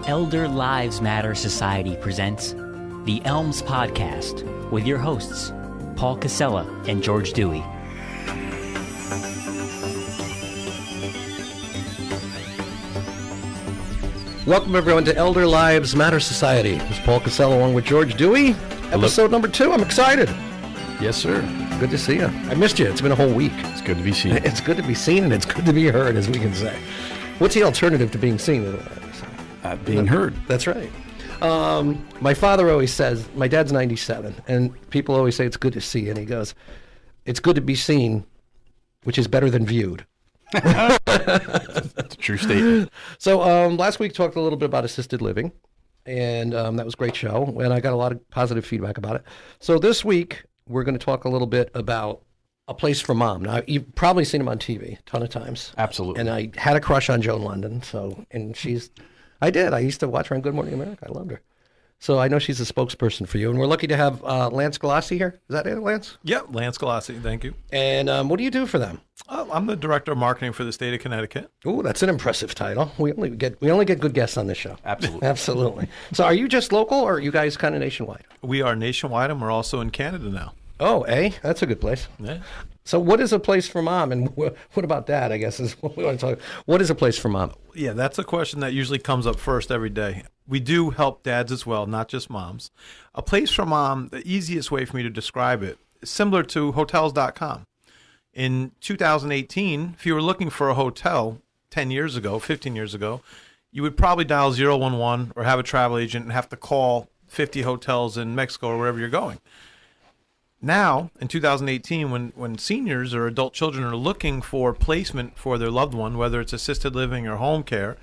Elder Lives Matter Society presents the ELMS podcast with your hosts, Paul Casella and George Dewey. Welcome, everyone, to Elder Lives Matter Society. This is Paul Casella along with George Dewey. Episode number 2. I'm excited. Yes, sir. Good to see you. I missed you. It's been a whole week. It's good to be seen. It's good to be seen, and it's good to be heard, as we can say. What's the alternative to being seen? Being heard. That's right. My father always says, my dad's 97, and people always say it's good to see, and he goes, it's good to be seen, which is better than viewed. That's a true statement. So last week talked a little bit about assisted living, and that was a great show, and I got a lot of positive feedback about it. So this week, we're going to talk a little bit about A Place for Mom. Now, you've probably seen him on TV a ton of times. Absolutely. And I had a crush on Joan London, I did. I used to watch her on Good Morning America. I loved her. So I know she's a spokesperson for you, and we're lucky to have Lance Galassi here. Is that it, Lance? Yep, Lance Galassi, thank you. And what do you do for them? I'm the director of marketing for the state of Connecticut. Ooh, that's an impressive title. We only get good guests on this show. Absolutely. Absolutely. So are you just local, or are you guys kind of nationwide? We are nationwide, and we're also in Canada now. Oh, that's a good place. Yeah. So what is A Place for Mom, and what about that, I guess, is what we want to talk about. What is A Place for Mom? Yeah, that's a question that usually comes up first every day. We do help dads as well, not just moms. A Place for Mom, the easiest way for me to describe it, is similar to Hotels.com. In 2018, if you were looking for a hotel 10 years ago, 15 years ago, you would probably dial 011 or have a travel agent and have to call 50 hotels in Mexico or wherever you're going. Now, in 2018, when seniors or adult children are looking for placement for their loved one, whether it's assisted living or home care,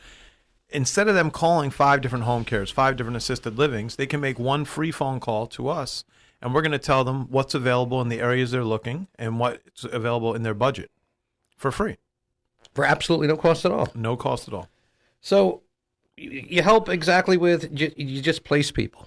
instead of them calling 5 different home cares, 5 different assisted livings, they can make one free phone call to us, and we're going to tell them what's available in the areas they're looking and what's available in their budget for free. For absolutely no cost at all? No cost at all. So you help exactly with, you just place people?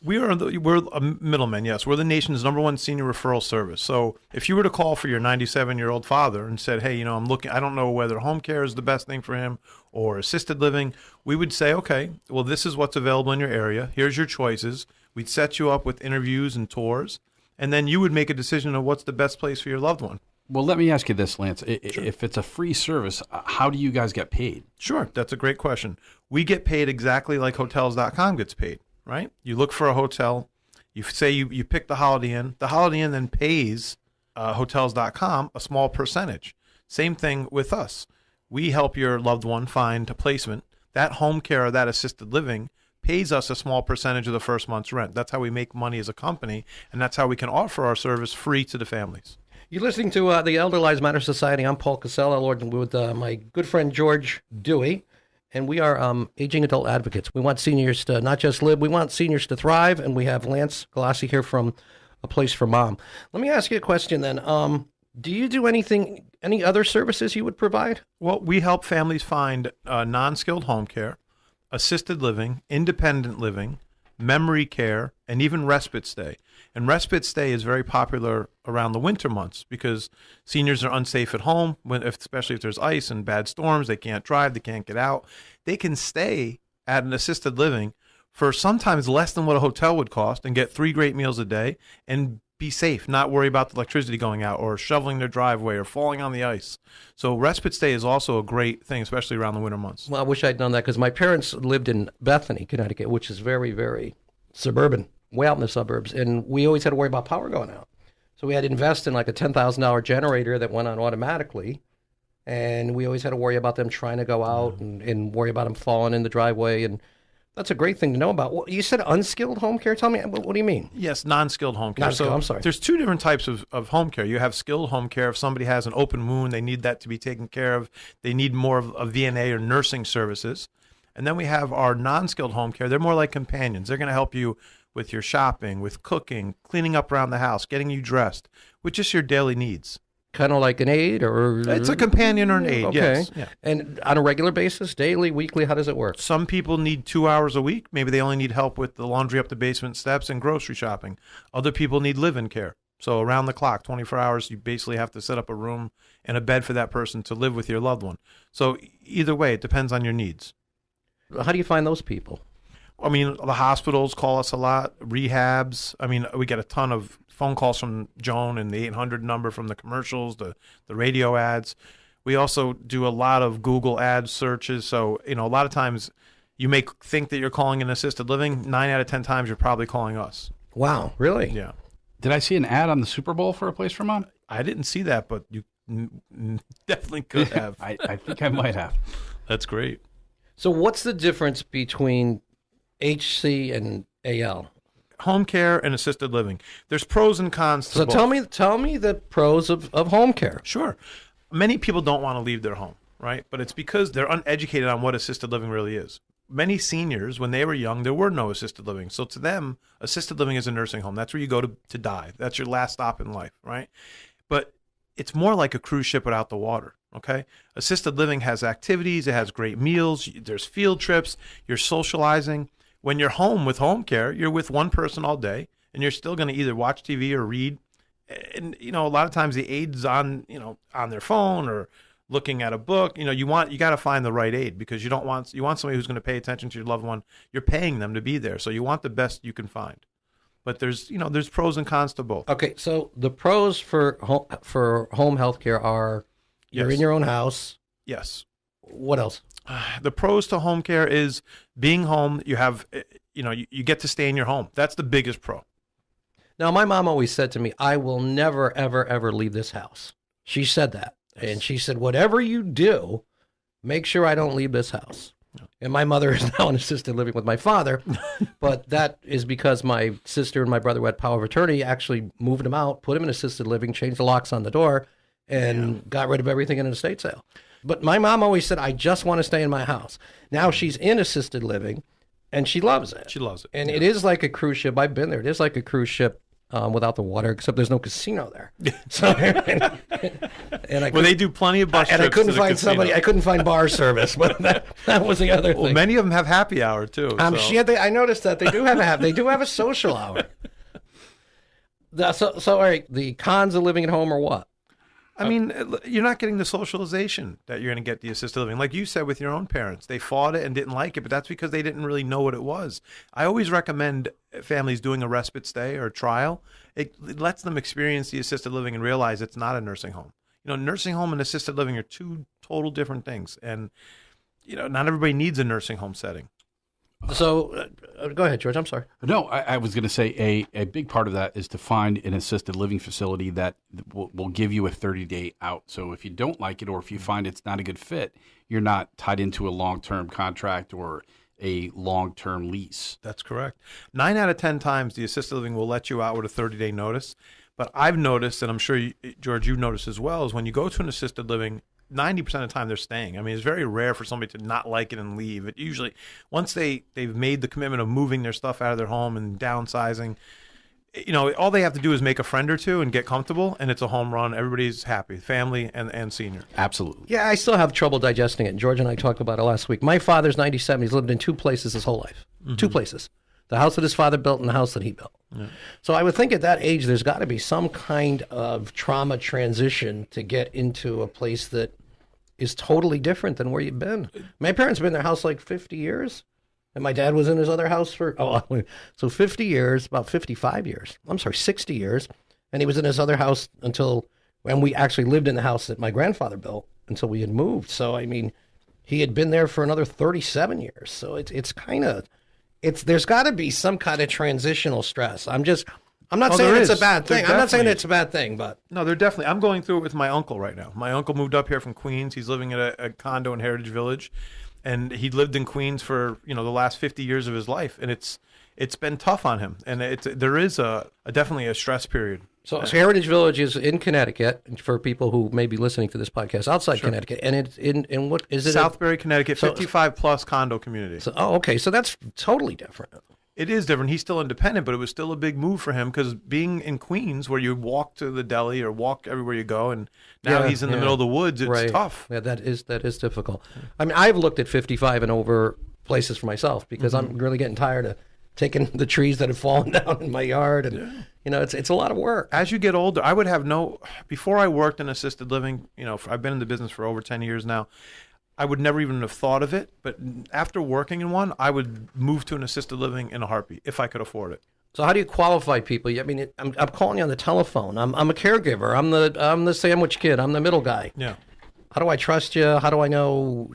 We're a middleman, yes. We're the nation's #1 senior referral service. So if you were to call for your 97-year-old father and said, hey, I'm looking, I don't know whether home care is the best thing for him or assisted living, we would say, okay, well, this is what's available in your area. Here's your choices. We'd set you up with interviews and tours, and then you would make a decision of what's the best place for your loved one. Well, let me ask you this, Lance. Sure. If it's a free service, how do you guys get paid? Sure, that's a great question. We get paid exactly like Hotels.com gets paid. Right? You look for a hotel, you say you pick the Holiday Inn. The Holiday Inn then pays Hotels.com a small percentage. Same thing with us. We help your loved one find a placement. That home care or that assisted living pays us a small percentage of the first month's rent. That's how we make money as a company, and that's how we can offer our service free to the families. You're listening to the Elder Lives Matter Society. I'm Paul Casella, with my good friend George Dewey. And we are aging adult advocates. We want seniors to not just live, we want seniors to thrive. And we have Lance Galassi here from A Place for Mom. Let me ask you a question then. Do you do any other services you would provide? Well, we help families find non-skilled home care, assisted living, independent living, memory care, and even respite stay. And respite stay is very popular around the winter months because seniors are unsafe at home, especially if there's ice and bad storms. They can't drive, they can't get out. They can stay at an assisted living for sometimes less than what a hotel would cost and get 3 great meals a day and be safe, not worry about the electricity going out or shoveling their driveway or falling on the ice. So respite stay is also a great thing, especially around the winter months. Well, I wish I'd known that because my parents lived in Bethany, Connecticut, which is very, very suburban, way out in the suburbs, and we always had to worry about power going out. So we had to invest in like a $10,000 generator that went on automatically, and we always had to worry about them trying to go out and worry about them falling in the driveway, and that's a great thing to know about. Well, you said unskilled home care? Tell me, what do you mean? Yes, non-skilled home care. Non-skilled, I'm sorry. There's 2 different types of home care. You have skilled home care. If somebody has an open wound, they need that to be taken care of. They need more of a VNA or nursing services. And then we have our non-skilled home care. They're more like companions. They're going to help you with your shopping, with cooking, cleaning up around the house, getting you dressed, with just your daily needs. Kind of like an aide, or it's a companion or an aide. Okay. Yes. Yeah. And on a regular basis, daily, weekly, how does it work? Some people need 2 hours a week. Maybe they only need help with the laundry up the basement steps and grocery shopping. Other people need live-in care. So around the clock, 24 hours, you basically have to set up a room and a bed for that person to live with your loved one. So either way, it depends on your needs. How do you find those people? I mean, the hospitals call us a lot, rehabs. I mean, we get a ton of phone calls from Joan and the 800 number from the commercials, the radio ads. We also do a lot of Google ad searches. So, a lot of times you may think that you're calling an assisted living. 9 out of 10 times you're probably calling us. Wow, really? Yeah. Did I see an ad on the Super Bowl for a place for mom? I didn't see that, but you definitely could have. I think I might have. That's great. So what's the difference between HC and AL? Home care and assisted living. There's pros and cons to So both. tell me the pros of home care. Sure. Many people don't want to leave their home, right? But it's because they're uneducated on what assisted living really is. Many seniors, when they were young, there were no assisted living. So to them, assisted living is a nursing home. That's where you go to die. That's your last stop in life, right? But it's more like a cruise ship without the water, okay? Assisted living has activities. It has great meals. There's field trips. You're socializing. When you're home with home care, you're with one person all day, and you're still going to either watch TV or read. And, a lot of times the aid's on their phone or looking at a book. You got to find the right aid, because you want somebody who's going to pay attention to your loved one. You're paying them to be there. So you want the best you can find. But there's pros and cons to both. Okay, so the pros for home health care are you're Yes. in your own house. Yes. What else? The pros to home care is being home. You have, you get to stay in your home. That's the biggest pro. Now, my mom always said to me, I will never, ever, ever leave this house. She said that. And she said, whatever you do, make sure I don't leave this house. And my mother is now in assisted living with my father, but that is because my sister and my brother who had power of attorney actually moved him out, put him in assisted living, changed the locks on the door, and got rid of everything in an estate sale. But my mom always said, I just want to stay in my house. Now she's in assisted living, and she loves it. She loves it. And it is like a cruise ship. I've been there. It is like a cruise ship without the water, except there's no casino there. So, They do plenty of bus trips. and I couldn't to the find casino. somebody. I couldn't find bar service, but that was the other thing. Well, many of them have happy hour too. I noticed that they do have a social hour. So all right, the cons of living at home are what? I mean, you're not getting the socialization that you're going to get the assisted living. Like you said with your own parents, they fought it and didn't like it, but that's because they didn't really know what it was. I always recommend families doing a respite stay or a trial. It lets them experience the assisted living and realize it's not a nursing home. Nursing home and assisted living are two total different things. And, not everybody needs a nursing home setting. So go ahead, George. I'm sorry. No, I was going to say a big part of that is to find an assisted living facility that will give you a 30-day out. So if you don't like it, or if you find it's not a good fit, you're not tied into a long-term contract or a long-term lease. That's correct. 9 out of 10 times the assisted living will let you out with a 30-day notice. But I've noticed, and I'm sure, George, you've noticed as well, is when you go to an assisted living, 90% of the time they're staying. I mean, it's very rare for somebody to not like it and leave. It usually, once they've made the commitment of moving their stuff out of their home and downsizing, all they have to do is make a friend or two and get comfortable, and it's a home run. Everybody's happy, family and senior. Absolutely. Yeah, I still have trouble digesting it. George and I talked about it last week. My father's 97. He's lived in two places his whole life. Mm-hmm. Two places. The house that his father built and the house that he built. Yeah. So I would think at that age, there's got to be some kind of trauma transition to get into a place that is totally different than where you've been. My parents have been in their house like 50 years, and my dad was in his other house for, 50 years, about 55 years. I'm sorry, 60 years. And he was in his other house when we actually lived in the house that my grandfather built until we had moved. So, I mean, he had been there for another 37 years. So there's got to be some kind of transitional stress. I'm not saying it's a bad thing. I'm not saying it's a bad thing, but no, they're definitely. I'm going through it with my uncle right now. My uncle moved up here from Queens. He's living in a condo in Heritage Village, and he lived in Queens for the last 50 years of his life, and it's been tough on him, and there is definitely a stress period. So Heritage Village is in Connecticut, for people who may be listening to this podcast outside Connecticut, and it's in what is it? Southbury, Connecticut, 55 plus condo community. So, okay, so that's totally different. It is different. He's still independent, but it was still a big move for him because being in Queens, where you walk to the deli or walk everywhere you go, and now he's in the middle of the woods, it's tough. Yeah, that is difficult. I mean, I've looked at 55 and over places for myself because I'm really getting tired of taking the trees that have fallen down in my yard, and it's a lot of work. As you get older, before I worked in assisted living, I've been in the business for over 10 years now. I would never even have thought of it. But after working in one, I would move to an assisted living in a heartbeat if I could afford it. So how do you qualify people? I mean, I'm calling you on the telephone. I'm a caregiver. I'm the sandwich kid. I'm the middle guy. Yeah. How do I trust you? How do I know?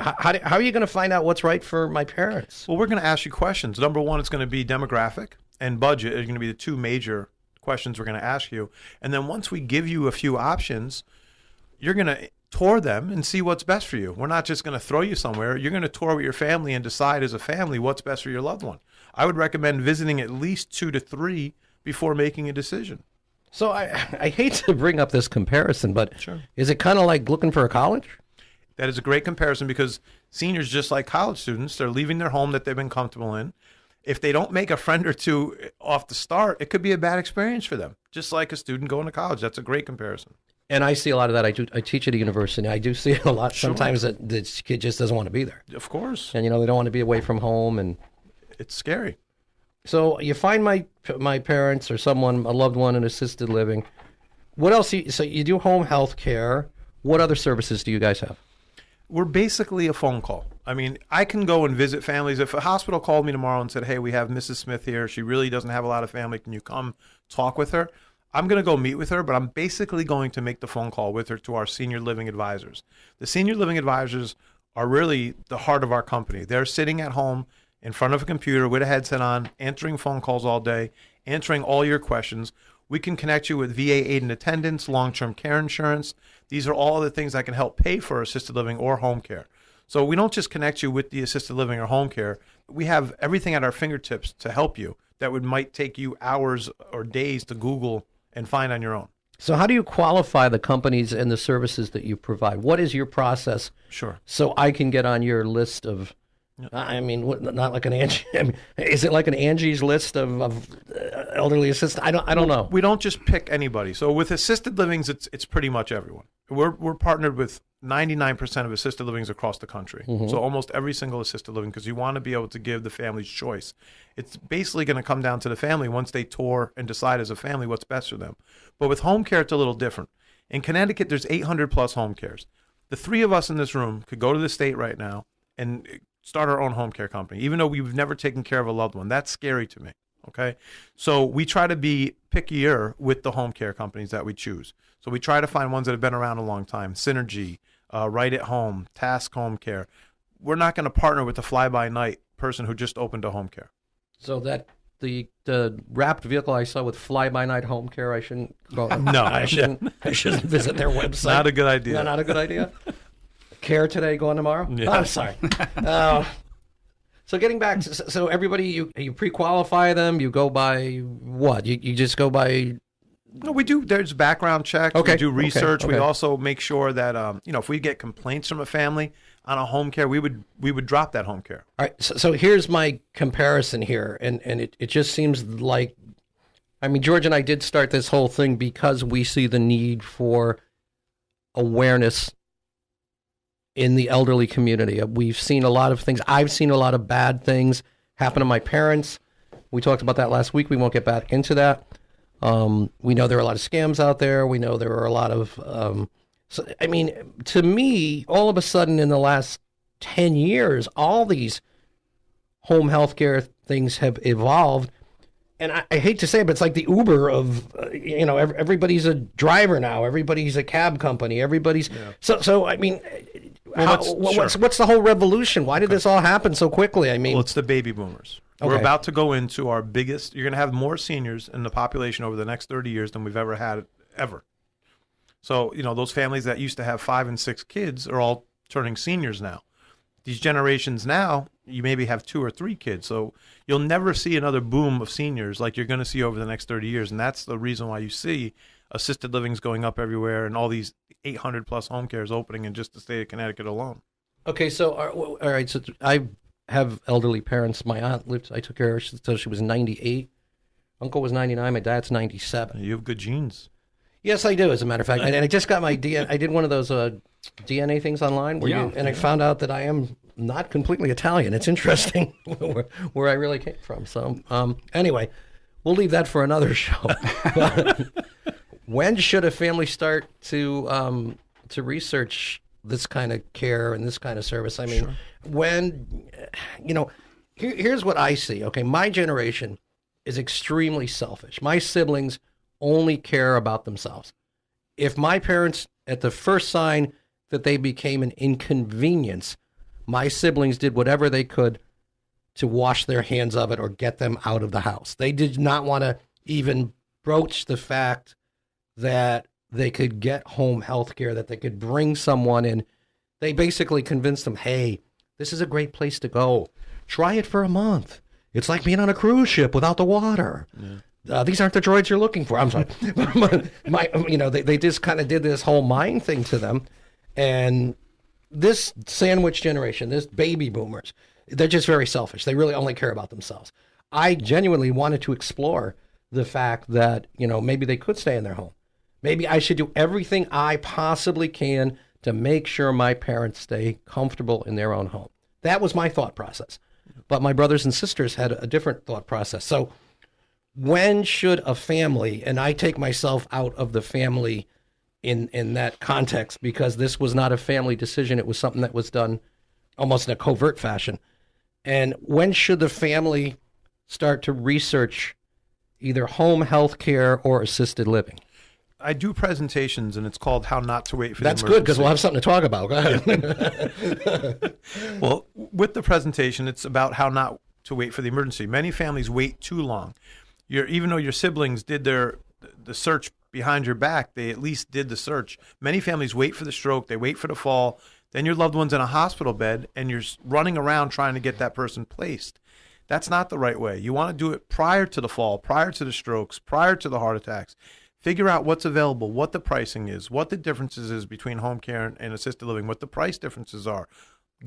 How are you going to find out what's right for my parents? Well, we're going to ask you questions. Number one, it's going to be demographic and budget are going to be the two major questions we're going to ask you. And then once we give you a few options, you're going to tour them and see what's best for you. We're not just going to throw you somewhere. You're going to tour with your family and decide as a family what's best for your loved one. I would recommend visiting at least 2 to 3 before making a decision. So I hate to bring up this comparison, but Sure. Is it kind of like looking for a college? That is a great comparison because seniors, just like college students, they're leaving their home that they've been comfortable in. If they don't make a friend or two off the start, it could be a bad experience for them, just like a student going to college. That's a great comparison. And I see a lot of that. I teach at a university. I do see a lot sometimes that this kid just doesn't want to be there. Of course. And, they don't want to be away from home. And It's scary. so you find my parents or someone, a loved one in assisted living. What else? So you do home health care. What other services do you guys have? We're basically a phone call. I mean, I can go and visit families. If a hospital called me tomorrow and said, hey, we have Mrs. Smith here. She really doesn't have a lot of family. Can you come talk with her? I'm going to go meet with her, but I'm basically going to make the phone call with her to our senior living advisors. The senior living advisors are really the heart of our company. They're sitting at home in front of a computer with a headset on, answering phone calls all day, answering all your questions. We can connect you with VA aid and attendance, long-term care insurance. These are all the things that can help pay for assisted living or home care. So we don't just connect you with the assisted living or home care. We have everything at our fingertips to help you that might take you hours or days to Google and find on your own. So how do you qualify the companies and the services that you provide? What is your process? Sure. So I can get on your list of, I mean, not like an Angie. I mean, is it like an Angie's list of elderly assistants? I don't know. We don't just pick anybody. So with assisted livings, it's pretty much everyone. We're partnered with 99% of assisted livings across the country. Mm-hmm. So almost every single assisted living, because you want to be able to give the families choice. It's basically going to come down to the family once they tour and decide as a family what's best for them. But with home care, it's a little different. In Connecticut, there's 800 plus home cares. The three of us in this room could go to the state right now and start our own home care company, even though we've never taken care of a loved one. That's scary to me. Okay. So we try to be pickier with the home care companies that we choose. So we try to find ones that have been around a long time. Synergy, Right at Home, Task Home Care. We're not going to partner with a fly-by-night person who just opened a home care. So that the wrapped vehicle I saw with fly-by-night home care, I shouldn't go. No, I shouldn't visit their website. Not a good idea. No, not a good idea. Care today, going tomorrow? Yeah. Oh, I'm sorry. So getting back, so everybody, you pre-qualify them. You go by what? You just go by. No, we do. There's background checks. Okay. We do research. Okay. We also make sure that if we get complaints from a family on a home care, we would drop that home care. All right. So here's my comparison here, and it just seems like, I mean, George and I did start this whole thing because we see the need for awareness in the elderly community. We've seen a lot of things. I've seen a lot of bad things happen to my parents. We talked about that last week. We won't get back into that. We know there are a lot of scams out there. We know there are a lot of, so, I mean, to me, all of a sudden in the last 10 years, all these home health care things have evolved. And I hate to say it, but it's like the Uber of, everybody's a driver now. Everybody's a cab company. Everybody's, so I mean, what's the whole revolution? Why did this all happen so quickly? I mean, Well, it's the baby boomers. Okay. We're about to go into our biggest. You're going to have more seniors in the population over the next 30 years than we've ever had ever. So, those families that used to have 5 and 6 kids are all turning seniors now. These generations now, you maybe have 2 or 3 kids. So you'll never see another boom of seniors like you're going to see over the next 30 years. And that's the reason why you see assisted livings going up everywhere and all these 800 plus home cares opening in just the state of Connecticut alone. okay, so, all right, so I have elderly parents. My aunt lived, I took care of her until she was 98. Uncle was 99. My dad's 97. You have good genes. Yes, I do, as a matter of fact. And I just got my DNA. I did one of those DNA things online, I found out that I am not completely Italian. It's interesting where I really came from. So, anyway, we'll leave that for another show. But when should a family start to research this kind of care and this kind of service. I mean, when, here's what I see. Okay, my generation is extremely selfish. My siblings only care about themselves. If my parents, at the first sign that they became an inconvenience, my siblings did whatever they could to wash their hands of it or get them out of the house. They did not want to even broach the fact that they could get home health care, that they could bring someone in. They basically convinced them, hey, this is a great place to go. Try it for a month. It's like being on a cruise ship without the water. Yeah. These aren't the droids you're looking for. I'm sorry. They just kind of did this whole mind thing to them. And this sandwich generation, this baby boomers, they're just very selfish. They really only care about themselves. I genuinely wanted to explore the fact that, maybe they could stay in their home. Maybe I should do everything I possibly can to make sure my parents stay comfortable in their own home. That was my thought process. But my brothers and sisters had a different thought process. So when should a family, and I take myself out of the family in that context, because this was not a family decision. It was something that was done almost in a covert fashion. And when should the family start to research either home health care or assisted living? I do presentations, and it's called How Not to Wait for That's the Emergency. good, because we'll have something to talk about. Go ahead. Well, with the presentation, it's about how not to wait for the emergency. Many families wait too long. Even though your siblings did the search behind your back, they at least did the search. Many families wait for the stroke, they wait for the fall, then your loved one's in a hospital bed, and you're running around trying to get that person placed. That's not the right way. You want to do it prior to the fall, prior to the strokes, prior to the heart attacks. Figure out what's available, what the pricing is, what the differences is between home care and assisted living, what the price differences are.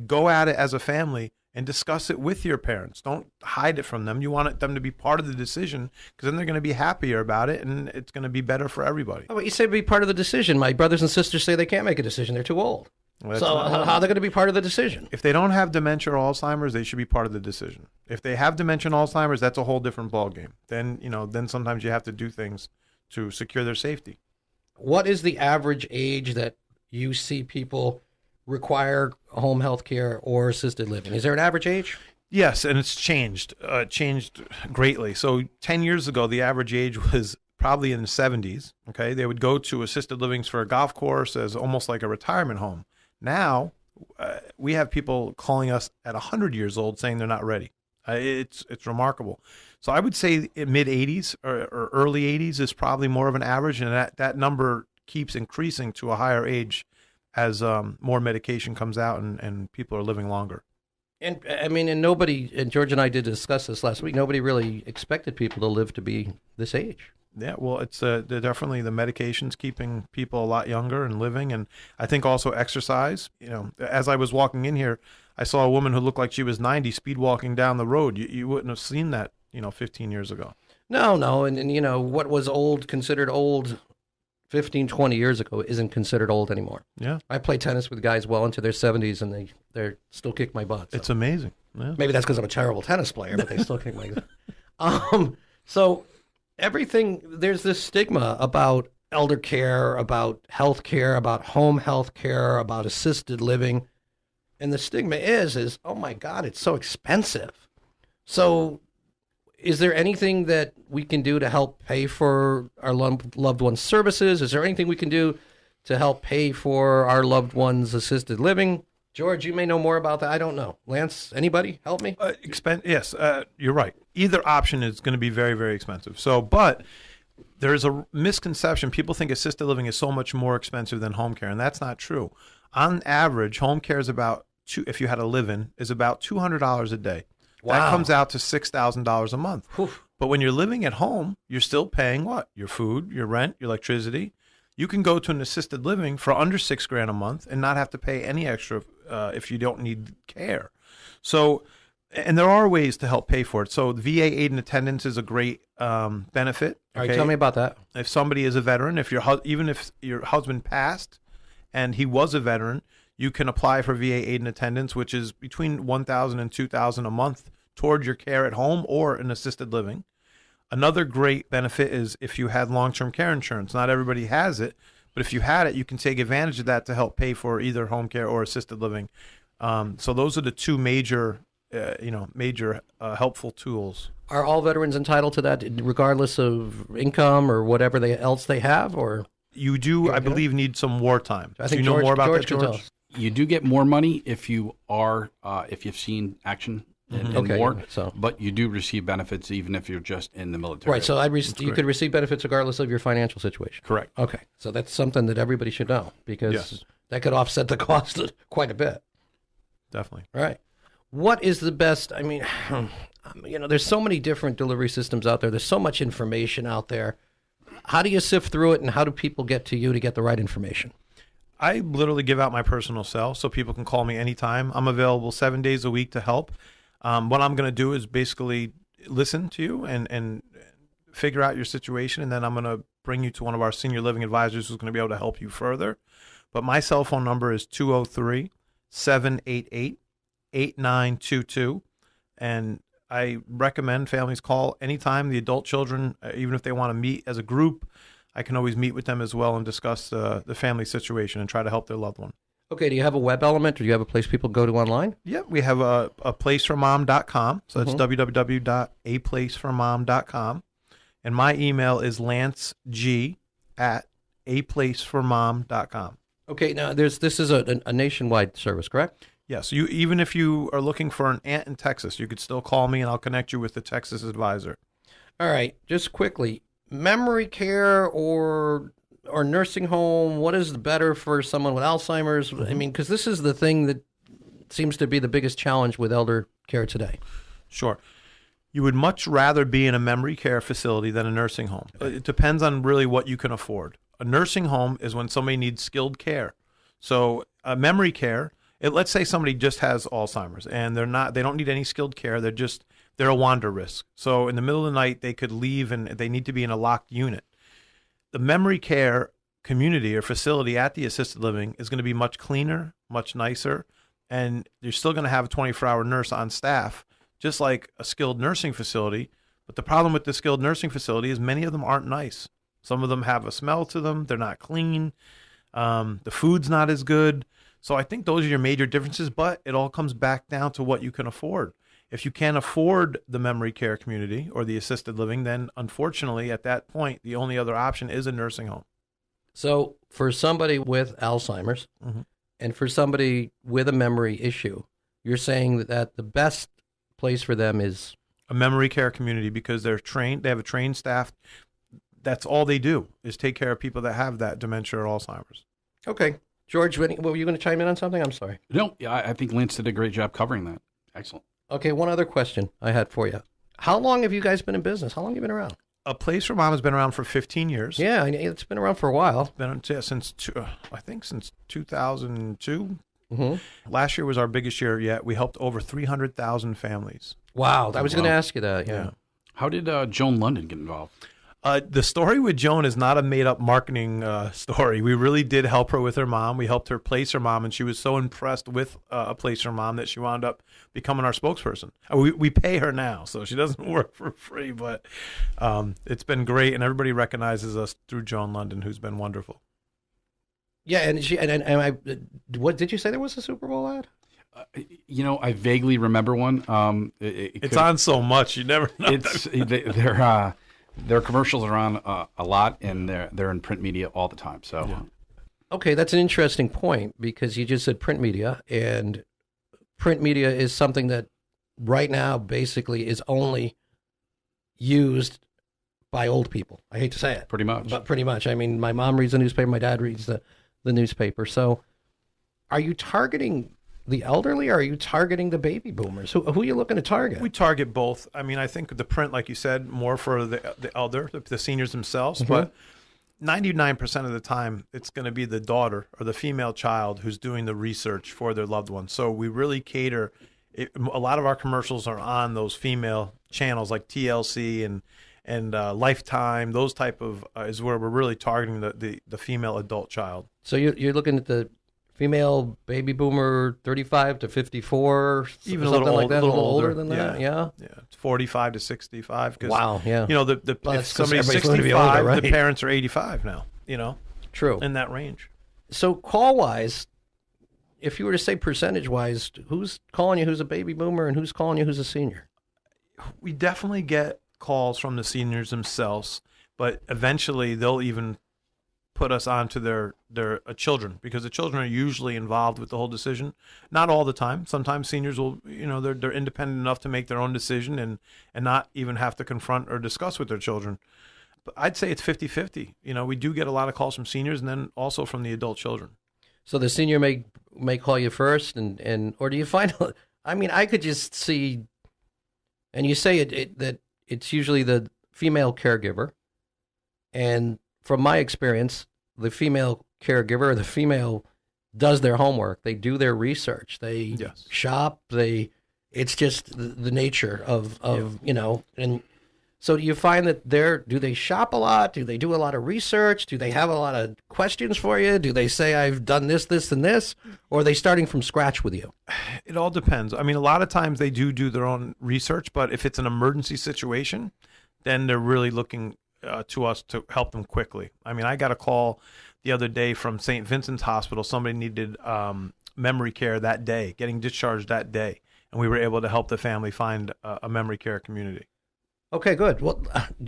Go at it as a family and discuss it with your parents. Don't hide it from them. You want them to be part of the decision, because then they're going to be happier about it, and it's going to be better for everybody. Oh, but you say be part of the decision. My brothers and sisters say they can't make a decision. They're too old. Well, so how are they going to be part of the decision? If they don't have dementia or Alzheimer's, they should be part of the decision. If they have dementia and Alzheimer's, that's a whole different ballgame. Then sometimes you have to do things to secure their safety. What is the average age that you see people require home health care or assisted living? Is there an average age? Yes, and it's changed greatly. So 10 years ago, the average age was probably in the 70s. Okay, they would go to assisted livings for a golf course as almost like a retirement home. Now, we have people calling us at 100 years old saying they're not ready. It's remarkable. So I would say mid 80s or early 80s is probably more of an average, and that number keeps increasing to a higher age as more medication comes out and people are living longer. And I mean, and George and I did discuss this last week, nobody really expected people to live to be this age. Yeah, well, it's definitely the medications keeping people a lot younger and living. And I think also exercise. As I was walking in here, I saw a woman who looked like she was 90 speed walking down the road. You wouldn't have seen that, 15 years ago. No. And what was considered old 15, 20 years ago isn't considered old anymore. Yeah. I play tennis with guys well into their 70s, and they're still kick my butt. So. It's amazing. Yeah. Maybe that's because I'm a terrible tennis player, but they still kick my butt. So there's this stigma about elder care, about health care, about home health care, about assisted living. And the stigma is, oh my God, it's so expensive. So is there anything that we can do to help pay for our loved ones' services? Is there anything we can do to help pay for our loved ones' assisted living? George, you may know more about that. I don't know. Lance, anybody help me? Yes, you're right. Either option is going to be very, very expensive. But there's a misconception. People think assisted living is so much more expensive than home care, and that's not true. On average, home care is about if you had a live-in, is about $200 a day. Wow. That comes out to $6,000 a month. Whew. But when you're living at home, you're still paying what? Your food, your rent, your electricity. You can go to an assisted living for under $6,000 a month and not have to pay any extra if you don't need care. So, and there are ways to help pay for it. So the VA aid and attendance is a great benefit. All right, tell me about that. If somebody is a veteran, even if your husband passed and he was a veteran, you can apply for VA aid and attendance, which is between $1,000 and $2,000 a month toward your care at home or in assisted living. Another great benefit is if you had long-term care insurance. Not everybody has it, but But if you had it, you can take advantage of that to help pay for either home care or assisted living. So those are the two major helpful tools. Are all veterans entitled to that, regardless of income or whatever else they have, or? You do, I believe, need some wartime. I think do you know more about George that, can tell George? us. You do get more money if you are if you've seen action in war, but you do receive benefits even if you're just in the military. Right, so you could receive benefits regardless of your financial situation. Correct. Okay, so that's something that everybody should know, because that could offset the cost quite a bit. Definitely. All right. What is the best? I mean, there's so many different delivery systems out there. There's so much information out there. How do you sift through it, and how do people get to you to get the right information? I literally give out my personal cell so people can call me anytime. I'm available 7 days a week to help. What I'm going to do is basically listen to you and figure out your situation, and then I'm going to bring you to one of our senior living advisors who's going to be able to help you further. But my cell phone number is 203-788-8922, and I recommend families call anytime. The adult children, even if they want to meet as a group, I can always meet with them as well and discuss the family situation and try to help their loved one. Okay, do you have a web element, or do you have a place people go to online? Yeah, we have a placeformom.com. So that's www.aplaceformom.com. And my email is lanceg@aplaceformom.com. Okay, now this is a nationwide service, correct? Yes, even if you are looking for an aunt in Texas, you could still call me and I'll connect you with the Texas advisor. All right, just quickly, memory care or nursing home, what is better for someone with Alzheimer's? I mean, because this is the thing that seems to be the biggest challenge with elder care today. Sure. You would much rather be in a memory care facility than a nursing home. It depends on really what you can afford. A nursing home is when somebody needs skilled care. So a memory care, let's say somebody just has Alzheimer's and they don't need any skilled care. They're a wander risk. So in the middle of the night, they could leave and they need to be in a locked unit. The memory care community or facility at the assisted living is going to be much cleaner, much nicer, and you're still going to have a 24-hour nurse on staff, just like a skilled nursing facility. But the problem with the skilled nursing facility is many of them aren't nice. Some of them have a smell to them. They're not clean. The food's not as good. So I think those are your major differences, but it all comes back down to what you can afford. If you can't afford the memory care community or the assisted living, then unfortunately at that point, the only other option is a nursing home. So for somebody with Alzheimer's and for somebody with a memory issue, you're saying that the best place for them is a memory care community, because they're trained. They have a trained staff. That's all they do is take care of people that have that dementia or Alzheimer's. Okay. George, were you going to chime in on something? I'm sorry. No, I think Lance did a great job covering that. Excellent. Okay, one other question I had for you. How long have you guys been in business? How long have you been around? A Place for Mom has been around for 15 years. Yeah, it's been around for a while. Since 2002. Last year was our biggest year yet. We helped over 300,000 families. Wow, I was going to ask you that. Yeah. How did Joan London get involved? The story with Joan is not a made-up marketing story. We really did help her with her mom. We helped her place her mom, and she was so impressed with A Place for Mom that she wound up becoming our spokesperson. We pay her now, so she doesn't work for free, but it's been great, and everybody recognizes us through Joan London, who's been wonderful. Yeah, and what did you say there was a Super Bowl ad? I vaguely remember one. It's on so much, you never know. Their commercials are on a lot, and they're in print media all the time. So, yeah. Okay, that's an interesting point, because you just said print media, and print media is something that right now basically is only used by old people. I hate to say it. Pretty much. But pretty much. I mean, my mom reads the newspaper, my dad reads the newspaper. So are you targeting the elderly, or are you targeting the baby boomers? Who are you looking to target? We target both. I mean, I think the print, like you said, more for the elder, the seniors themselves, but 99% of the time, it's going to be the daughter or the female child who's doing the research for their loved one. So we really cater. A lot of our commercials are on those female channels like TLC and Lifetime. Those type of is where we're really targeting the female adult child. So you're looking at the female baby boomer, 35 to 54, even a something little like that, a little older than that. Yeah. 45 to 65. Wow. Yeah. If somebody's 65, older, right? the parents are 85 now. True. in that range. So call-wise, if you were to say percentage-wise, who's calling you who's a baby boomer and who's calling you who's a senior? We definitely get calls from the seniors themselves, but eventually they'll even put us on to their children, because the children are usually involved with the whole decision. Not all the time. Sometimes seniors will, they're independent enough to make their own decision and not even have to confront or discuss with their children. But I'd say it's 50-50. We do get a lot of calls from seniors and then also from the adult children. So the senior may call you first, and or do you find? I mean, I could just see, and you say that it's usually the female caregiver, and from my experience, the female caregiver, the female does their homework. They do their research. They shop. It's just the nature of and so do you find that do they shop a lot? Do they do a lot of research? Do they have a lot of questions for you? Do they say, I've done this, this, and this? Or are they starting from scratch with you? It all depends. I mean, a lot of times they do their own research, but if it's an emergency situation, then they're really looking to us to help them quickly. I mean, I got a call the other day from St. Vincent's Hospital. Somebody needed memory care that day, getting discharged that day, and we were able to help the family find a memory care community. Okay, good. Well,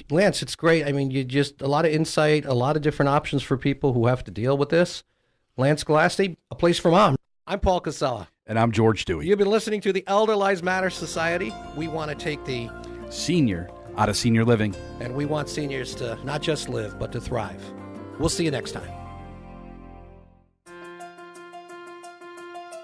Lance, it's great. I mean, you just a lot of insight, a lot of different options for people who have to deal with this. Lance Galassi, A Place for Mom. I'm Paul Casella. And I'm George Dewey. You've been listening to the Elder Lives Matter Society. We want to take the senior out of senior living. And we want seniors to not just live, but to thrive. We'll see you next time.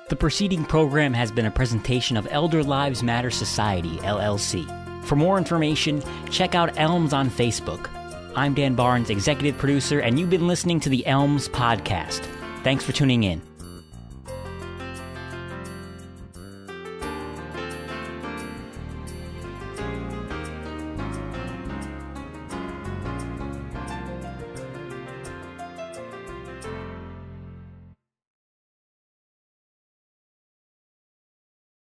The preceding program has been a presentation of Elder Lives Matter Society, LLC. For more information, check out ELMS on Facebook. I'm Dan Barnes, executive producer, and you've been listening to the ELMS podcast. Thanks for tuning in.